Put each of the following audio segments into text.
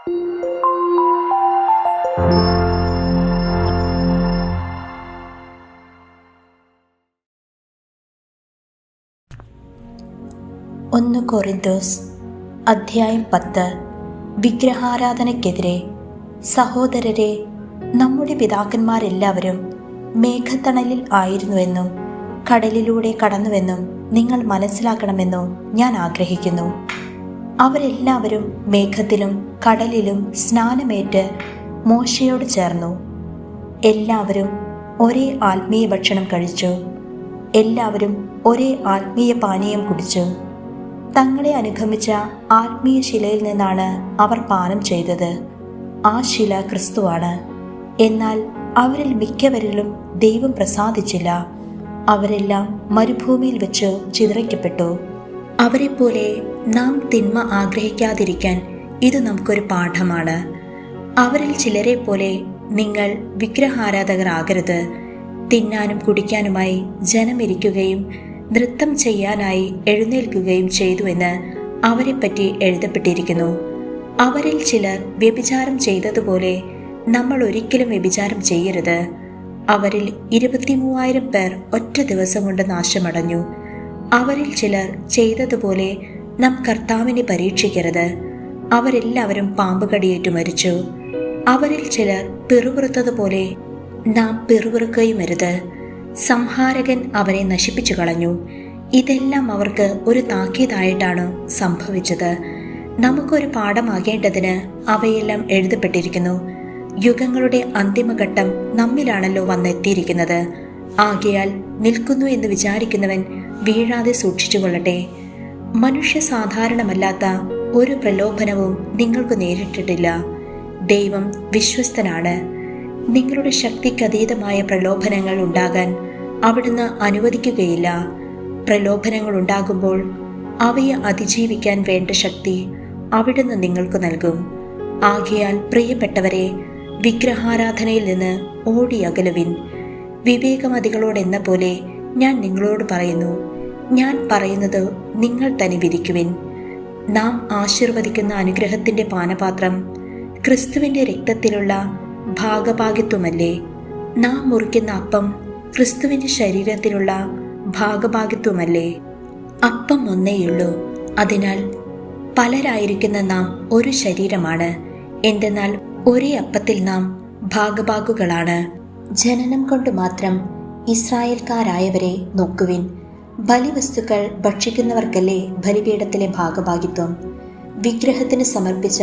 ഒന്ന് കൊറിന്തോസ് അധ്യായം 10. വിഗ്രഹാരാധനയ്ക്കെതിരെ. സഹോദരരെ, നമ്മുടെ പിതാക്കന്മാരെല്ലാവരും മേഘത്തണലിൽ ആയിരുന്നുവെന്നും കടലിലൂടെ കടന്നുവെന്നും നിങ്ങൾ മനസ്സിലാക്കണമെന്നും ഞാൻ ആഗ്രഹിക്കുന്നു. അവരെല്ലാവരും മേഘത്തിലും കടലിലും സ്നാനമേറ്റ് മോശയോട് ചേർന്നു. എല്ലാവരും ഒരേ ആത്മീയ ഭക്ഷണം കഴിച്ചു. എല്ലാവരും ഒരേ ആത്മീയ പാനീയം കുടിച്ചു. തങ്ങളെ അനുഗമിച്ച ആത്മീയ ശിലയിൽ നിന്നാണ് അവർ പാനം ചെയ്തത്. ആ ശില ക്രിസ്തുവാണ്. എന്നാൽ അവരിൽ മിക്കവരിലും ദൈവം പ്രസാദിച്ചില്ല. അവരെല്ലാം മരുഭൂമിയിൽ വെച്ച് ചിതറിക്കപ്പെട്ടു. അവരെപ്പോലെ നാം തിന്മ ആഗ്രഹിക്കാതിരിക്കാൻ ഇത് നമുക്കൊരു പാഠമാണ്. അവരിൽ ചിലരെ പോലെ നിങ്ങൾ വിഗ്രഹാരാധകരാകരുത്. തിന്നാനും കുടിക്കാനുമായി ജനമിരിക്കുകയും നൃത്തം ചെയ്യാനായി എഴുന്നേൽക്കുകയും ചെയ്തുവെന്ന് അവരെപ്പറ്റി എഴുതപ്പെട്ടിരിക്കുന്നു. അവരിൽ ചിലർ വ്യഭിചാരം ചെയ്തതുപോലെ നമ്മൾ ഒരിക്കലും വ്യഭിചാരം ചെയ്യരുത്. അവരിൽ 23,000 പേർ ഒറ്റ ദിവസം കൊണ്ട് നാശമടഞ്ഞു. അവരിൽ ചിലർ ചെയ്തതുപോലെ നാം കർത്താവിനെ പരീക്ഷിക്കരുത്. അവരെല്ലാവരും പാമ്പുകടിയേറ്റു മരിച്ചു. അവരിൽ ചിലർ പിറുപിറുത്തതുപോലെ നാം പിറുപിറുക്കുകയുമരുത്. സംഹാരകൻ അവരെ നശിപ്പിച്ചു കളഞ്ഞു. ഇതെല്ലാം അവർക്ക് ഒരു താക്കീതായിട്ടാണ് സംഭവിച്ചത്. നമുക്കൊരു പാഠമാകേണ്ടതിന് അവയെല്ലാം എഴുതപ്പെട്ടിരിക്കുന്നു. യുഗങ്ങളുടെ അന്തിമഘട്ടം നമ്മിലാണല്ലോ വന്നെത്തിയിരിക്കുന്നത്. ആകയാൽ നിൽക്കുന്നു എന്ന് വിചാരിക്കുന്നവൻ വീഴാതെ സൂക്ഷിച്ചുകൊള്ളട്ടെ. മനുഷ്യ സാധാരണമല്ലാത്ത ഒരു പ്രലോഭനവും നിങ്ങൾക്ക് നേരിട്ടിട്ടില്ല. ദൈവം വിശ്വസ്തനാണ്. നിങ്ങളുടെ ശക്തിക്കതീതമായ പ്രലോഭനങ്ങൾ ഉണ്ടാകാൻ അവിടുന്ന് അനുവദിക്കുകയില്ല. പ്രലോഭനങ്ങൾ ഉണ്ടാകുമ്പോൾ അവയെ അതിജീവിക്കാൻ വേണ്ട ശക്തി അവിടുന്ന് നിങ്ങൾക്ക് നൽകും. ആകയാൽ പ്രിയപ്പെട്ടവരെ, വിഗ്രഹാരാധനയിൽ നിന്ന് ഓടിയകലുവിൻ. വിവേകമതികളോടെന്ന പോലെ ഞാൻ നിങ്ങളോട് പറയുന്നു. ഞാൻ പറയുന്നത് നിങ്ങൾ തന്നെ വിധിക്കുവിൻ. നാം ആശീർവദിക്കുന്ന അനുഗ്രഹത്തിന്റെ പാനപാത്രം ക്രിസ്തുവിന്റെ രക്തത്തിലുള്ള ഭാഗഭാഗിത്വമല്ലേ? നാം മുറിക്കുന്ന അപ്പം ക്രിസ്തുവിന്റെ ശരീരത്തിലുള്ള ഭാഗഭാഗിത്വമല്ലേ? അപ്പം ഒന്നേയുള്ളൂ. അതിനാൽ പലരായിരിക്കുന്ന നാം ഒരു ശരീരമാണ്. എന്തെന്നാൽ ഒരേ അപ്പത്തിൽ നാം ഭാഗഭാഗുകളാണ്. ജനനം കൊണ്ട് മാത്രം ഇസ്രായേൽക്കാരായവരെ നോക്കുവിൻ. ബലിവസ്തുക്കൾ ഭക്ഷിക്കുന്നവർക്കല്ലേ ബലിപീഠത്തിലെ ഭാഗഭാഗിത്വം? വിഗ്രഹത്തിന് സമർപ്പിച്ച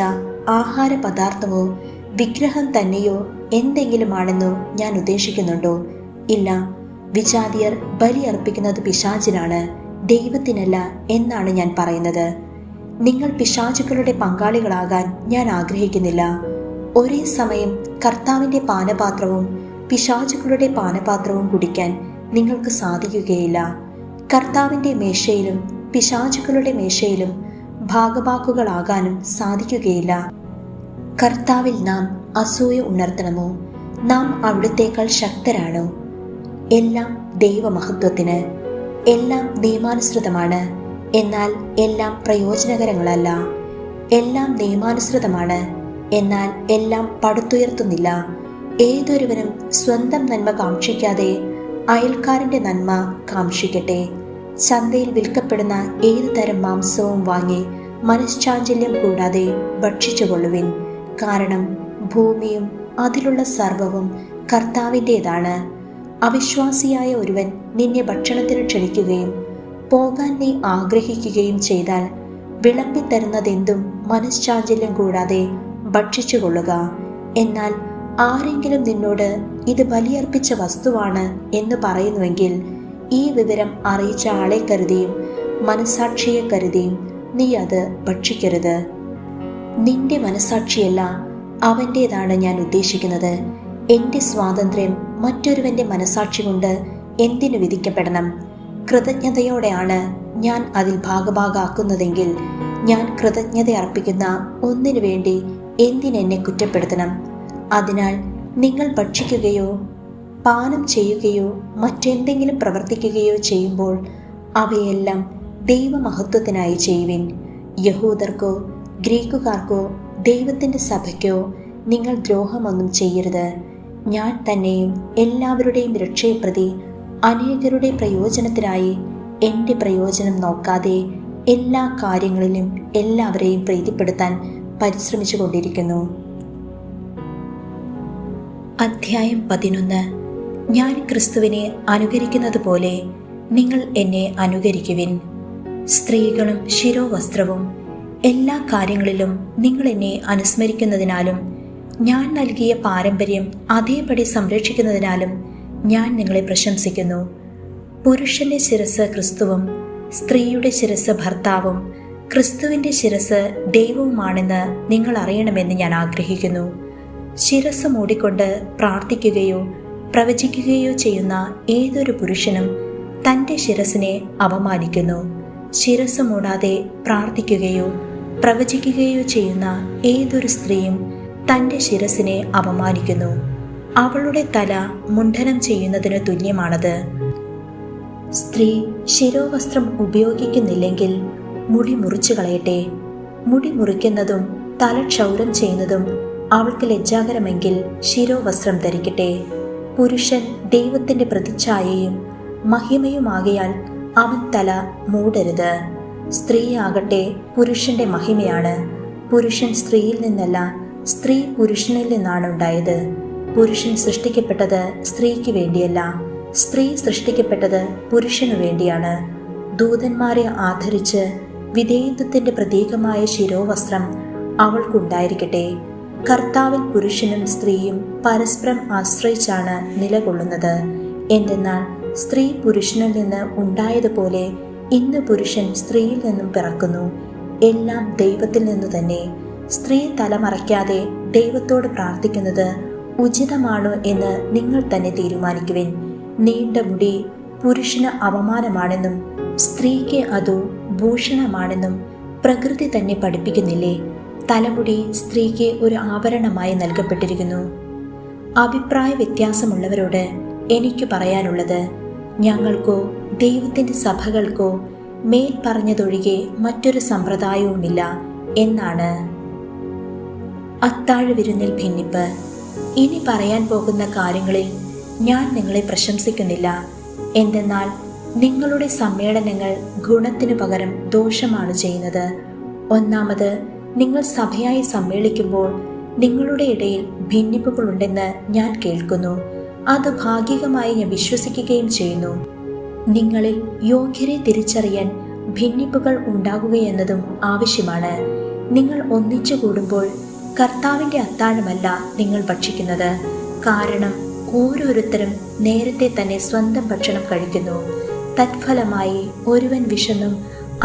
ആഹാര പദാർത്ഥമോ വിഗ്രഹം തന്നെയോ എന്തെങ്കിലുമാണെന്നോ ഞാൻ ഉദ്ദേശിക്കുന്നുണ്ടോ? ഇല്ല. വിജാതിയർ ബലി അർപ്പിക്കുന്നത് പിശാചിനാണ്, ദൈവത്തിനല്ല എന്നാണ് ഞാൻ പറയുന്നത്. നിങ്ങൾ പിശാചുക്കളുടെ പങ്കാളികളാകാൻ ഞാൻ ആഗ്രഹിക്കുന്നില്ല. ഒരേ സമയം കർത്താവിന്റെ പാനപാത്രവും പിശാചുക്കളുടെ പാനപാത്രവും കുടിക്കാൻ നിങ്ങൾക്ക് സാധിക്കുകയില്ല. കർത്താവിന്റെ മേശയിലും പിശാചുക്കളുടെ മേശയിലും ഭാഗഭാക്കുകളാകാനും സാധിക്കുകയില്ല. കർത്താവിൽ നാം അസൂയ ഉണർത്തണമോ? നാം അവിടുത്തേക്കാൾ ശക്തരാണോ? എല്ലാം ദൈവമഹത്വത്തിന്. എല്ലാം നിയമാനുസൃതമാണ്, എന്നാൽ എല്ലാം പ്രയോജനകരങ്ങളല്ല. എല്ലാം നിയമാനുസൃതമാണ്, എന്നാൽ എല്ലാം പടുത്തുയർത്തുന്നില്ല. ഏതൊരുവനും സ്വന്തം നന്മ കാക്ഷിക്കാതെ അയൽക്കാരന്റെ നന്മ കാക്ഷിക്കട്ടെ. ചന്തയിൽ വിൽക്കപ്പെടുന്ന ഏതു തരം മാംസവും വാങ്ങി മനഃശാഞ്ചല്യം കൂടാതെ ഭക്ഷിച്ചുകൊള്ളുവിൻ. കാരണം ഭൂമിയും അതിലുള്ള സർവവും കർത്താവിൻ്റെതാണ്. അവിശ്വാസിയായ ഒരുവൻ നിന്നെ ഭക്ഷണത്തിന് ക്ഷണിക്കുകയും പോകാൻ നീ ആഗ്രഹിക്കുകയും ചെയ്താൽ വിളമ്പിത്തരുന്നതെന്തും മനഃശാഞ്ചല്യം കൂടാതെ ഭക്ഷിച്ചുകൊള്ളുക. എന്നാൽ ആരെങ്കിലും നിന്നോട് ഇത് ബലിയർപ്പിച്ച വസ്തുവാണ് എന്ന് പറയുന്നുവെങ്കിൽ ഈ വിവരം അറിയിച്ച ആളെ കരുതിയും മനസാക്ഷിയെ കരുതിയും നീ അത് ഭക്ഷിക്കരുത്. നിന്റെ മനസാക്ഷിയല്ല, അവൻ്റേതാണ് ഞാൻ ഉദ്ദേശിക്കുന്നത്. എൻ്റെ സ്വാതന്ത്ര്യം മറ്റൊരുവന്റെ മനസാക്ഷി കൊണ്ട് എന്തിനു വിധിക്കപ്പെടണം? കൃതജ്ഞതയോടെയാണ് ഞാൻ അതിൽ ഭാഗഭാഗാക്കുന്നതെങ്കിൽ ഞാൻ കൃതജ്ഞത അർപ്പിക്കുന്ന ഒന്നിനു വേണ്ടി എന്തിനെന്നെ കുറ്റപ്പെടുത്തണം? അതിനാൽ നിങ്ങൾ ഭക്ഷിക്കുകയോ പാനം ചെയ്യുകയോ മറ്റെന്തെങ്കിലും പ്രവർത്തിക്കുകയോ ചെയ്യുമ്പോൾ അവയെല്ലാം ദൈവമഹത്വത്തിനായി ചെയ്യുവിൻ. യഹൂദർക്കോ ഗ്രീക്കുകാർക്കോ ദൈവത്തിൻ്റെ സഭയ്ക്കോ നിങ്ങൾ ദ്രോഹമൊന്നും ചെയ്യരുത്. ഞാൻ തന്നെയും എല്ലാവരുടെയും രക്ഷയെ പ്രതി അനേകരുടെ പ്രയോജനത്തിനായി എൻ്റെ പ്രയോജനം നോക്കാതെ എല്ലാ കാര്യങ്ങളിലും എല്ലാവരെയും പ്രീതിപ്പെടുത്താൻ പരിശ്രമിച്ചു കൊണ്ടിരിക്കുന്നു. അധ്യായം 11. ഞാൻ ക്രിസ്തുവിനെ അനുകരിക്കുന്നത് പോലെ നിങ്ങൾ എന്നെ അനുകരിക്കുവിൻ. സ്ത്രീകളും ശിരോവസ്ത്രവും എല്ലാ കാര്യങ്ങളിലും നിങ്ങൾ എന്നെ അനുസ്മരിക്കുന്നതിനാലും ഞാൻ നൽകിയ പാരമ്പര്യം അതേപടി സംരക്ഷിക്കുന്നതിനാലും ഞാൻ നിങ്ങളെ പ്രശംസിക്കുന്നു. പുരുഷന്റെ ശിരസ് ക്രിസ്തുവും സ്ത്രീയുടെ ശിരസ് ഭർത്താവും ക്രിസ്തുവിൻ്റെ ശിരസ് ദൈവവുമാണെന്ന് നിങ്ങൾ അറിയണമെന്ന് ഞാൻ ആഗ്രഹിക്കുന്നു. ശിരസ് മൂടിക്കൊണ്ട് പ്രാർത്ഥിക്കുകയോ പ്രവചിക്കുകയോ ചെയ്യുന്ന ഏതൊരു പുരുഷനും തൻ്റെ ശിരസിനെ അപമാനിക്കുന്നു. ശിരസ് മൂടാതെ പ്രാർത്ഥിക്കുകയോ പ്രവചിക്കുകയോ ചെയ്യുന്ന ഏതൊരു സ്ത്രീയും തൻ്റെ ശിരസിനെ അപമാനിക്കുന്നു. അവളുടെ തല മുണ്ഡനം ചെയ്യുന്നതിന് തുല്യമാണത്. സ്ത്രീ ശിരോവസ്ത്രം ഉപയോഗിക്കുന്നില്ലെങ്കിൽ മുടി മുറിച്ചു കളയട്ടെ. മുടി മുറിക്കുന്നതും തല ക്ഷൗരം ചെയ്യുന്നതും അവൾക്ക് ലജ്ജാകരമെങ്കിൽ ശിരോവസ്ത്രം ധരിക്കട്ടെ. പുരുഷൻ ദൈവത്തിൻ്റെ പ്രതിച്ഛായയും മഹിമയുമാകയാൽ അവൻ തല മൂടരുത്. സ്ത്രീയാകട്ടെ പുരുഷന്റെ മഹിമയാണ്. പുരുഷൻ സ്ത്രീയിൽ നിന്നല്ല, സ്ത്രീ പുരുഷനിൽ നിന്നാണ് ഉണ്ടായത്. പുരുഷൻ സൃഷ്ടിക്കപ്പെട്ടത് സ്ത്രീക്ക് വേണ്ടിയല്ല, സ്ത്രീ സൃഷ്ടിക്കപ്പെട്ടത് പുരുഷനു വേണ്ടിയാണ്. ദൂതന്മാരെ ആദരിച്ച് വിധേയത്വത്തിന്റെ പ്രതീകമായ ശിരോവസ്ത്രം അവൾക്കുണ്ടായിരിക്കട്ടെ. കർത്താവിൽ പുരുഷനും സ്ത്രീയും പരസ്പരം ആശ്രയിച്ചാണ് നിലകൊള്ളുന്നത്. എന്തെന്നാൽ സ്ത്രീ പുരുഷനിൽ നിന്ന് ഉണ്ടായതുപോലെ ഇന്ന് പുരുഷൻ സ്ത്രീയിൽ നിന്നും പിറക്കുന്നു. എല്ലാം ദൈവത്തിൽ നിന്നു തന്നെ. സ്ത്രീ തലമറയ്ക്കാതെ ദൈവത്തോട് പ്രാർത്ഥിക്കുന്നത് ഉചിതമാണോ എന്ന് നിങ്ങൾ തന്നെ തീരുമാനിക്കുവിൻ. നീണ്ട മുടി പുരുഷന് അപമാനമാണെന്നും സ്ത്രീക്ക് അത് ഭൂഷണമാണെന്നും പ്രകൃതി തന്നെ പഠിപ്പിക്കുന്നില്ലേ? തലമുടി സ്ത്രീക്ക് ഒരു ആഭരണമായി നൽകപ്പെട്ടിരിക്കുന്നു. അഭിപ്രായ വ്യത്യാസമുള്ളവരോട് എനിക്ക് പറയാനുള്ളത്, ഞങ്ങൾക്കോ ദൈവത്തിൻ്റെ സഭകൾക്കോ മേൽ പറഞ്ഞതൊഴികെ മറ്റൊരു സമ്പ്രദായവുമില്ല എന്നാണ്. അത്താഴ വിരുന്നിൽ ഭിന്നിപ്പ്. ഇനി പറയാൻ പോകുന്ന കാര്യങ്ങളിൽ ഞാൻ നിങ്ങളെ പ്രശംസിക്കുന്നില്ല. എന്തെന്നാൽ നിങ്ങളുടെ സമ്മേളനങ്ങൾ ഗുണത്തിനു പകരം ദോഷമാണ് ചെയ്യുന്നത്. ഒന്നാമത്, നിങ്ങൾ സഭയായി സമ്മേളിക്കുമ്പോൾ നിങ്ങളുടെ ഇടയിൽ ഭിന്നിപ്പുകളുണ്ടെന്ന് ഞാൻ കേൾക്കുന്നു. അത് ഭാഗികമായി ഞാൻ വിശ്വസിക്കുകയും ചെയ്യുന്നു. നിങ്ങളിൽ യോഗ്യരെ തിരിച്ചറിയാൻ ഭിന്നിപ്പുകൾ ഉണ്ടാകുകയെന്നതും ആവശ്യമാണ്. നിങ്ങൾ ഒന്നിച്ചു കൂടുമ്പോൾ കർത്താവിൻ്റെ അത്താഴമല്ല നിങ്ങൾ ഭക്ഷിക്കുന്നത്. കാരണം ഓരോരുത്തരും നേരത്തെ തന്നെ സ്വന്തം ഭക്ഷണം കഴിക്കുന്നു. തത്ഫലമായി ഒരുവൻ വിശന്നും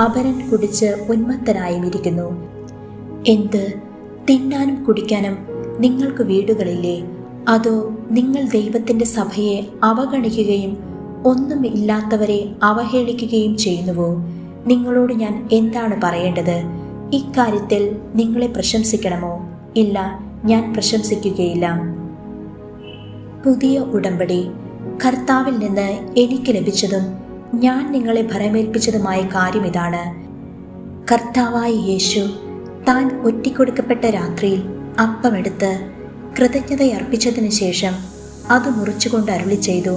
അപരൻ കുടിച്ച് ഉന്മത്തനായും ഇരിക്കുന്നു. എന്ത്, തിന്നാനും കുടിക്കാനും നിങ്ങൾക്ക് വീടുകളില്ലേ? അതോ നിങ്ങൾ ദൈവത്തിൻ്റെ സഭയെ അവഗണിക്കുകയും ഒന്നും ഇല്ലാത്തവരെ അവഹേളിക്കുകയും ചെയ്യുന്നുവോ? നിങ്ങളോട് ഞാൻ എന്താണ് പറയേണ്ടത്? ഇക്കാര്യത്തിൽ നിങ്ങളെ പ്രശംസിക്കണമോ? ഇല്ല, ഞാൻ പ്രശംസിക്കുകയില്ല. പുതിയ ഉടമ്പടി. കർത്താവിൽ നിന്ന് എനിക്ക് ലഭിച്ചതും ഞാൻ നിങ്ങളെ ഭരമേൽപ്പിച്ചതുമായ കാര്യം ഇതാണ്. കർത്താവായ യേശു താൻ ഒറ്റിക്കൊടുക്കപ്പെട്ട രാത്രിയിൽ അപ്പമെടുത്ത് കൃതജ്ഞതയർപ്പിച്ചതിനു ശേഷം അത് മുറിച്ചുകൊണ്ട് അരുളി ചെയ്തു,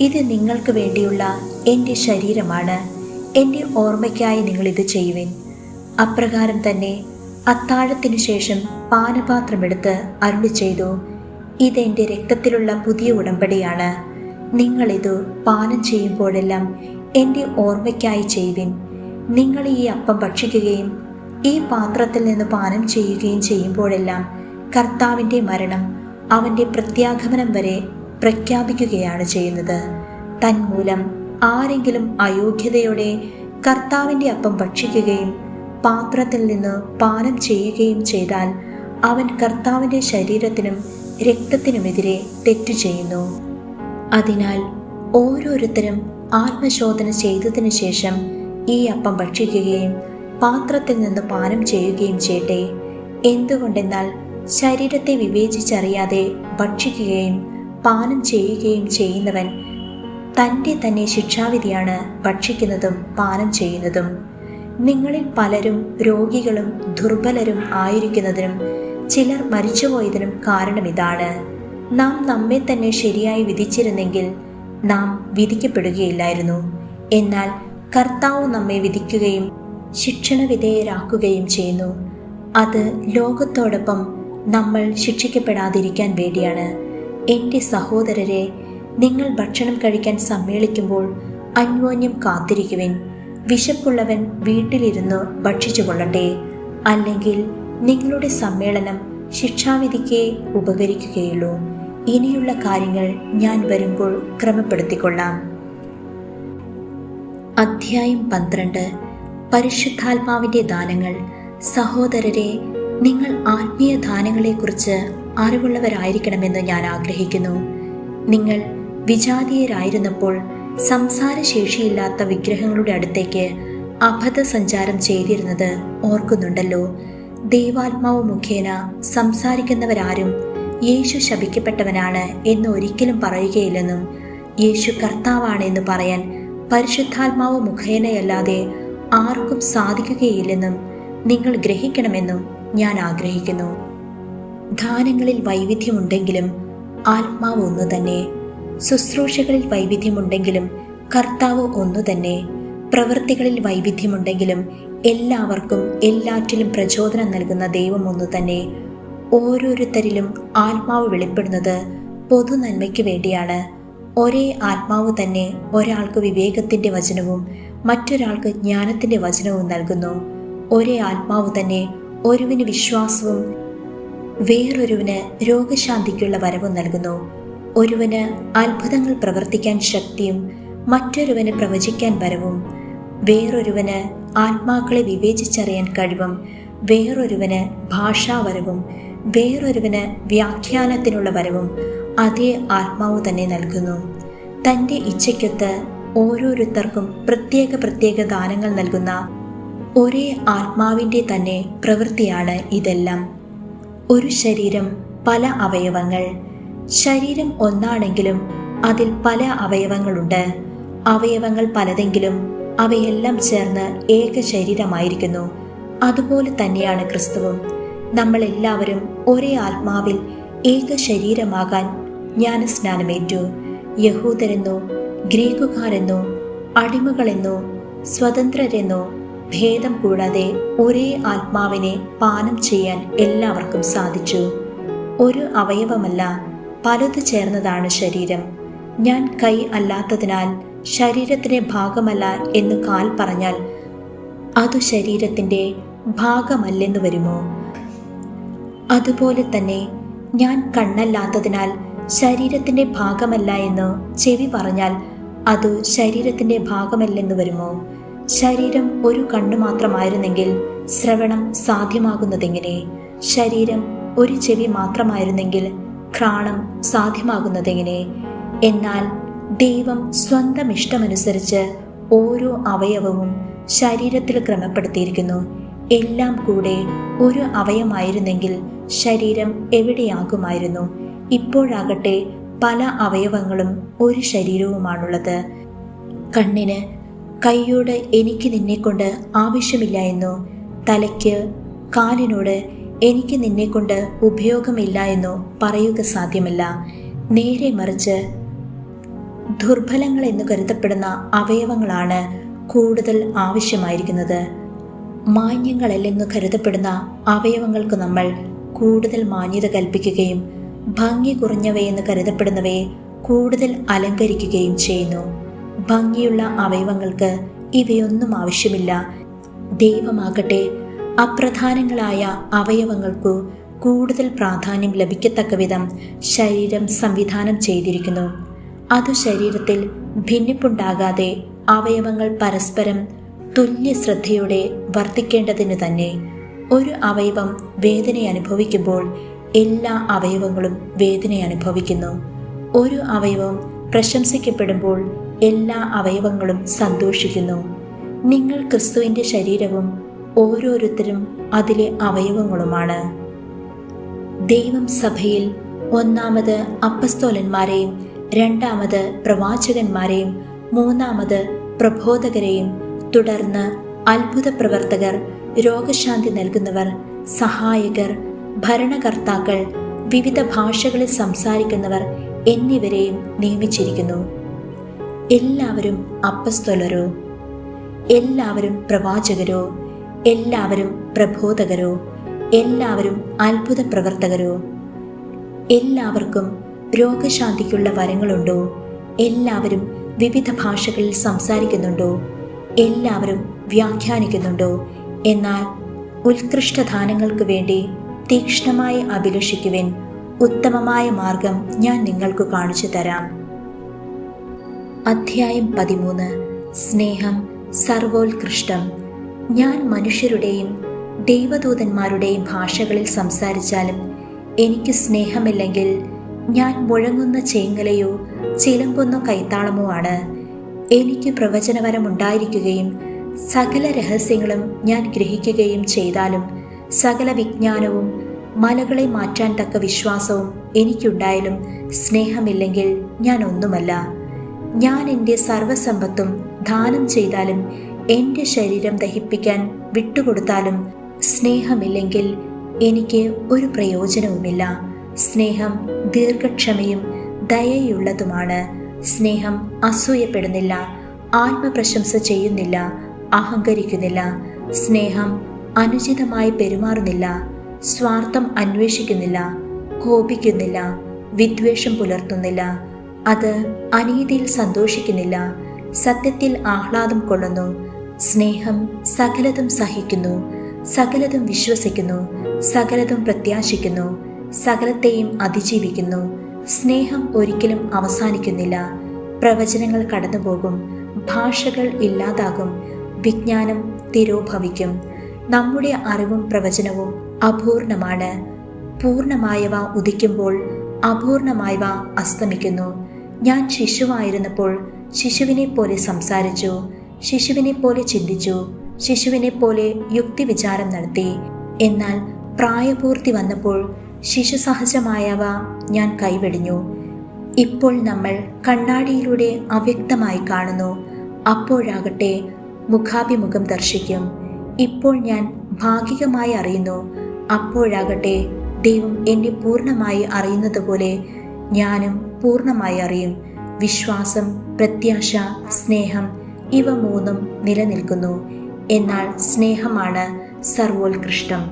ഇത് നിങ്ങൾക്ക് വേണ്ടിയുള്ള എൻ്റെ ശരീരമാണ്. എൻ്റെ ഓർമ്മയ്ക്കായി നിങ്ങൾ ഇത് ചെയ്യുവിൻ. അപ്രകാരം തന്നെ അത്താഴത്തിനു ശേഷം പാനപാത്രമെടുത്ത് അരുളി ചെയ്തു, ഇതെൻ്റെ രക്തത്തിലുള്ള പുതിയ ഉടമ്പടിയാണ്. നിങ്ങളിത് പാനം ചെയ്യുമ്പോഴെല്ലാം എൻ്റെ ഓർമ്മയ്ക്കായി ചെയ്യുവിൻ. നിങ്ങൾ ഈ അപ്പം ഭക്ഷിക്കുകയും ഈ പാത്രത്തിൽ നിന്ന് പാനം ചെയ്യുകയും ചെയ്യുമ്പോഴെല്ലാം കർത്താവിൻ്റെ മരണം അവൻ്റെ പ്രത്യാഗമനം വരെ പ്രഖ്യാപിക്കുകയാണ് ചെയ്യുന്നത്. തന്മൂലം ആരെങ്കിലും അയോഗ്യതയോടെ കർത്താവിൻ്റെ അപ്പം ഭക്ഷിക്കുകയും പാത്രത്തിൽ നിന്ന് പാനം ചെയ്യുകയും ചെയ്താൽ അവൻ കർത്താവിൻ്റെ ശരീരത്തിനും രക്തത്തിനുമെതിരെ തെറ്റു ചെയ്യുന്നു. അതിനാൽ ഓരോരുത്തരും ആത്മശോധന ചെയ്തതിനു ശേഷം ഈ അപ്പം ഭക്ഷിക്കുകയും പാത്രത്തിൽ നിന്ന് പാനം ചെയ്യുകയും ചെയ്യട്ടെ. എന്തുകൊണ്ടെന്നാൽ ശരീരത്തെ വിവേചിച്ചറിയാതെ ഭക്ഷിക്കുകയും പാനം ചെയ്യുകയും ചെയ്യുന്നവൻ തൻ്റെ തന്നെ ശിക്ഷാവിധിയാണ് ഭക്ഷിക്കുന്നതും പാനം ചെയ്യുന്നതും. നിങ്ങളിൽ പലരും രോഗികളും ദുർബലരും ആയിരിക്കുന്നതിനും ചിലർ മരിച്ചുപോയതിനും കാരണമിതാണ്. നാം നമ്മെ തന്നെ ശരിയായി വിധിച്ചിരുന്നെങ്കിൽ നാം വിധിക്കപ്പെടുകയില്ലായിരുന്നു. എന്നാൽ കർത്താവ് നമ്മെ വിധിക്കുകയും ശിക്ഷണ വിധേയരാക്കുകയും ചെയ്യുന്നു. അത് ലോകത്തോടൊപ്പം നമ്മൾ ശിക്ഷിക്കപ്പെടാതിരിക്കാൻ വേണ്ടിയാണ്. എൻ്റെ സഹോദരരെ, നിങ്ങൾ ഭക്ഷണം കഴിക്കാൻ സമ്മേളിക്കുമ്പോൾ അന്യോന്യം കാത്തിരിക്കുവിൻ. വിശപ്പുള്ളവൻ വീട്ടിലിരുന്ന് ഭക്ഷിച്ചു കൊള്ളട്ടെ, അല്ലെങ്കിൽ നിങ്ങളുടെ സമ്മേളനം ശിക്ഷാവിധിക്ക് ഉപകരിക്കുകയുള്ളൂ. ഇനിയുള്ള കാര്യങ്ങൾ ഞാൻ വരുമ്പോൾ ക്രമപ്പെടുത്തിക്കൊള്ളാം. അധ്യായം 12. പരിശുദ്ധാത്മാവിൻ്റെ ദാനങ്ങൾ. സഹോദരരെ, നിങ്ങൾ ആത്മീയ ദാനങ്ങളെക്കുറിച്ച് അറിവുള്ളവരായിരിക്കണമെന്ന് ഞാൻ ആഗ്രഹിക്കുന്നു. നിങ്ങൾ വിജാതീയരായിരുന്നപ്പോൾ സംസാരശേഷിയില്ലാത്ത വിഗ്രഹങ്ങളുടെ അടുത്തേക്ക് അബദ്ധസഞ്ചാരം ചെയ്തിരുന്നത് ഓർക്കുന്നുണ്ടല്ലോ. ദൈവാത്മാവ് മുഖേന സംസാരിക്കുന്നവരാരും യേശു ശപിക്കപ്പെട്ടവനാണ് എന്ന് ഒരിക്കലും പറയുകയില്ലെന്നും യേശു കർത്താവാണെന്ന് പറയാൻ പരിശുദ്ധാത്മാവ് മുഖേനയല്ലാതെ ആർക്കും സാധിക്കുകയില്ലെന്നും നിങ്ങൾ ഗ്രഹിക്കണമെന്നും ഞാൻ ആഗ്രഹിക്കുന്നു. ദാനങ്ങളിൽ വൈവിധ്യമുണ്ടെങ്കിലും ആത്മാവ് ഒന്നു തന്നെ. ശുശ്രൂഷകളിൽ വൈവിധ്യമുണ്ടെങ്കിലും കർത്താവ് ഒന്നു തന്നെ. പ്രവൃത്തികളിൽ വൈവിധ്യമുണ്ടെങ്കിലും എല്ലാവർക്കും എല്ലാറ്റിലും പ്രചോദനം നൽകുന്ന ദൈവം ഒന്നു തന്നെ. ഓരോരുത്തരിലും ആത്മാവ് വെളിപ്പെടുന്നത് പൊതു നന്മയ്ക്ക് വേണ്ടിയാണ്. ഒരേ ആത്മാവ് തന്നെ ഒരാൾക്ക് വിവേകത്തിൻ്റെ വചനവും മറ്റൊരാൾക്ക് ജ്ഞാനത്തിൻ്റെ വചനവും നൽകുന്നു. ഒരേ ആത്മാവ് തന്നെ ഒരുവിന് വിശ്വാസവും വേറൊരുവിന് രോഗശാന്തിക്കുള്ള വരവും നൽകുന്നു. ഒരുവന് അത്ഭുതങ്ങൾ പ്രവർത്തിക്കാൻ ശക്തിയും മറ്റൊരുവന് പ്രവചിക്കാൻ വരവും, വേറൊരുവന് ആത്മാക്കളെ വിവേചിച്ചറിയാൻ കഴിവും, വേറൊരുവന് ഭാഷാവരവും, വേറൊരുവന് വ്യാഖ്യാനത്തിനുള്ള വരവും അതേ ആത്മാവ് തന്നെ നൽകുന്നു. തൻ്റെ ഇച്ഛയ്ക്കൊത്ത് ഓരോരുത്തർക്കും പ്രത്യേക ദാനങ്ങൾ നൽകുന്ന ഒരേ ആത്മാവിൻ്റെ തന്നെ പ്രവൃത്തിയാണ് ഇതെല്ലാം. ഒരു ശരീരം, പല അവയവങ്ങൾ. ശരീരം ഒന്നാണെങ്കിലും അതിൽ പല അവയവങ്ങളുണ്ട്. അവയവങ്ങൾ പലതെങ്കിലും അവയെല്ലാം ചേർന്ന് ഏക ശരീരമായിരിക്കുന്നു. അതുപോലെ തന്നെയാണ് ക്രിസ്തുവും. നമ്മളെല്ലാവരും ഒരേ ആത്മാവിൽ ഏക ശരീരമാകാൻ ജ്ഞാനസ്നാനമേറ്റു. യഹൂദരെന്നോ ഗ്രീക്കുകാരെന്നോ അടിമകളെന്നോ സ്വതന്ത്രരെന്നോ ഭേദം കൂടാതെ ഒരേ ആത്മാവിനെ പാനം ചെയ്യാൻ എല്ലാവർക്കും സാധിച്ചു. ഒരു അവയവമല്ല, പലത് ചേർന്നതാണ് ശരീരം. ഞാൻ കൈ അല്ലാത്തതിനാൽ ശരീരത്തിൻ്റെ ഭാഗമല്ല എന്ന് കാൽ പറഞ്ഞാൽ അതു ശരീരത്തിൻ്റെ ഭാഗമല്ലെന്ന് വരുമോ? അതുപോലെ തന്നെ ഞാൻ കണ്ണല്ലാത്തതിനാൽ ശരീരത്തിൻ്റെ ഭാഗമല്ല എന്ന് ചെവി പറഞ്ഞാൽ അതു ശരീരത്തിൻ്റെ ഭാഗമല്ലെന്ന് വരുമോ? ശരീരം ഒരു കണ്ണു മാത്രമായിരുന്നെങ്കിൽ ശ്രവണം സാധ്യമാകുന്നതെങ്ങനെ? ശരീരം ഒരു ചെവി മാത്രമായിരുന്നെങ്കിൽ ഘ്രാണം സാധ്യമാകുന്നതെങ്ങനെ? എന്നാൽ ദൈവം സ്വന്തം ഇഷ്ടമനുസരിച്ച് ഓരോ അവയവവും ശരീരത്തിൽ ക്രമപ്പെടുത്തിയിരിക്കുന്നു. എല്ലാം കൂടെ ഒരു അവയവമായിരുന്നെങ്കിൽ ശരീരം എവിടെയാകുമായിരുന്നു? ഇപ്പോഴാകട്ടെ പല അവയവങ്ങളും ഒരു ശരീരവുമാണുള്ളത്. കണ്ണിന് കൈയോട് എനിക്ക് നിന്നെക്കൊണ്ട് ആവശ്യമില്ല എന്നോ, തലയ്ക്ക് കാലിനോട് എനിക്ക് നിന്നെക്കൊണ്ട് ഉപയോഗമില്ല എന്നോ പറയുക സാധ്യമല്ല. നേരെ മറിച്ച് ദുർബലങ്ങൾ എന്ന് കരുതപ്പെടുന്ന അവയവങ്ങളാണ് കൂടുതൽ ആവശ്യമായിരിക്കുന്നത്. മാന്യങ്ങളല്ലെന്ന് കരുതപ്പെടുന്ന അവയവങ്ങൾക്ക് നമ്മൾ കൂടുതൽ മാന്യത കൽപ്പിക്കുകയും ഭംഗി കുറഞ്ഞവയെന്ന് കരുതപ്പെടുന്നവയെ കൂടുതൽ അലങ്കരിക്കുകയും ചെയ്യുന്നു. ഭംഗിയുള്ള അവയവങ്ങൾക്ക് ഇവയൊന്നും ആവശ്യമില്ല. ദൈവമാകട്ടെ അപ്രധാനങ്ങളായ അവയവങ്ങൾക്കു കൂടുതൽ പ്രാധാന്യം ലഭിക്കത്തക്ക വിധം ശരീരം സംവിധാനം ചെയ്തിരിക്കുന്നു. അതു ശരീരത്തിൽ ഭിന്നിപ്പുണ്ടാകാതെ അവയവങ്ങൾ പരസ്പരം തുല്യ ശ്രദ്ധയോടെ വർത്തിക്കേണ്ടതിന് തന്നെ. ഒരു അവയവം വേദന അനുഭവിക്കുമ്പോൾ എല്ലാ അവയവങ്ങളും വേദന അനുഭവിക്കുന്നു. ഒരു അവയവം പ്രശംസിക്കപ്പെടുമ്പോൾ എല്ലാ അവയവങ്ങളും സന്തോഷിക്കുന്നു. നിങ്ങൾ ക്രിസ്തുവിൻ്റെ ശരീരവും ഓരോരുത്തരും അതിലെ അവയവങ്ങളുമാണ്. ദൈവം സഭയിൽ ഒന്നാമത് അപ്പസ്തോലന്മാരെയും രണ്ടാമത് പ്രവാചകന്മാരെയും മൂന്നാമത് പ്രബോധകരെയും തുടർന്ന് അത്ഭുത പ്രവർത്തകർ, രോഗശാന്തി നൽകുന്നവർ, സഹായകർ, ഭരണകർത്താക്കൾ, വിവിധ ഭാഷകളിൽ സംസാരിക്കുന്നവർ എന്നിവരെയും നിയമിച്ചിരിക്കുന്നു. എല്ലാവരും അപ്പസ്തോലരോ, എല്ലാവരും പ്രവാചകരോ, എല്ലാവരും പ്രബോധകരോ, എല്ലാവരും അത്ഭുത പ്രവർത്തകരോ, എല്ലാവർക്കും രോഗശാന്തിക്കുള്ള വരങ്ങളുണ്ടോ, എല്ലാവരും വിവിധ ഭാഷകളിൽ സംസാരിക്കുന്നുണ്ടോ, എല്ലാവരും വ്യാഖ്യാനിക്കുന്നുണ്ടോ? എന്നാൽ ഉത്കൃഷ്ടദാനങ്ങൾക്ക് വേണ്ടി തീക്ഷ്ണമായി അഭിലഷിക്കുവിൻ. ഉത്തമമായ മാർഗം ഞാൻ നിങ്ങൾക്ക് കാണിച്ചു തരാം. അധ്യായം 13. സ്നേഹം സർവോത്കൃഷ്ടം. ഞാൻ മനുഷ്യരുടെയും ദൈവദൂതന്മാരുടെയും ഭാഷകളിൽ സംസാരിച്ചാലും എനിക്ക് സ്നേഹമില്ലെങ്കിൽ ഞാൻ മുഴങ്ങുന്ന ചേങ്ങലയോ ചിലമ്പുന്ന കൈത്താളമോ ആണ്. എനിക്ക് പ്രവചനവരമുണ്ടായിരിക്കുകയും സകല രഹസ്യങ്ങളും ഞാൻ ഗ്രഹിക്കുകയും ചെയ്താലും സകല വിജ്ഞാനവും മലകളെ മാറ്റാൻ തക്ക വിശ്വാസവും എനിക്കുണ്ടായാലും സ്നേഹമില്ലെങ്കിൽ ഞാൻ ഒന്നുമല്ല. ഞാൻ എൻ്റെ സർവസമ്പത്തും ദാനം ചെയ്താലും എൻ്റെ ശരീരം ദഹിപ്പിക്കാൻ വിട്ടുകൊടുത്താലും സ്നേഹമില്ലെങ്കിൽ എനിക്ക് ഒരു പ്രയോജനവുമില്ല. സ്നേഹം ദീർഘക്ഷമയും ദയയുള്ളതുമാണ്. സ്നേഹം അസൂയപ്പെടുന്നില്ല, ആത്മപ്രശംസ ചെയ്യുന്നില്ല, അഹങ്കരിക്കുന്നില്ല. സ്നേഹം അനുചിതമായി പെരുമാറുന്നില്ല, സ്വാർത്ഥം അന്വേഷിക്കുന്നില്ല, കോപിക്കുന്നില്ല, വിദ്വേഷം പുലർത്തുന്നില്ല. അത് അനീതിയിൽ സന്തോഷിക്കുന്നില്ല, സത്യത്തിൽ ആഹ്ലാദം കൊള്ളുന്നു. സ്നേഹം സകലതും സഹിക്കുന്നു, സകലതും വിശ്വസിക്കുന്നു, സകലതും പ്രത്യാശിക്കുന്നു, സകലത്തെയും അതിജീവിക്കുന്നു. സ്നേഹം ഒരിക്കലും അവസാനിക്കുന്നില്ല. പ്രവചനങ്ങൾ കടന്നുപോകും, ഭാഷകൾ ഇല്ലാതാകും, വിജ്ഞാനം തിരോഭവിക്കും. നമ്മുടെ അറിവും പ്രവചനവും അപൂർണമാണ്. പൂർണ്ണമായവ ഉദിക്കുമ്പോൾ അപൂർണമായവ അസ്തമിക്കുന്നു. ഞാൻ ശിശുവായിരുന്നപ്പോൾ ശിശുവിനെ പോലെ സംസാരിച്ചു, ശിശുവിനെ പോലെ ചിന്തിച്ചു, ശിശുവിനെ പോലെ യുക്തിവിചാരം നടത്തി. എന്നാൽ പ്രായപൂർത്തി വന്നപ്പോൾ ശിശുസഹജമായവ ഞാൻ കൈവെടിഞ്ഞു. ഇപ്പോൾ നമ്മൾ കണ്ണാടിയിലൂടെ അവ്യക്തമായി കാണുന്നു, അപ്പോഴാകട്ടെ മുഖാഭിമുഖം ദർശിക്കും. ഇപ്പോൾ ഞാൻ ഭാഗികമായി അറിയുന്നു, അപ്പോഴാകട്ടെ ദൈവം എന്നെ പൂർണ്ണമായി അറിയുന്നത് പോലെ ഞാനും പൂർണ്ണമായി അറിയും. വിശ്വാസം, പ്രത്യാശ, സ്നേഹം ഇവ മൂന്നും നിലനിൽക്കുന്നു. എന്നാൽ സ്നേഹമാണ് സർവോത്കൃഷ്ടം.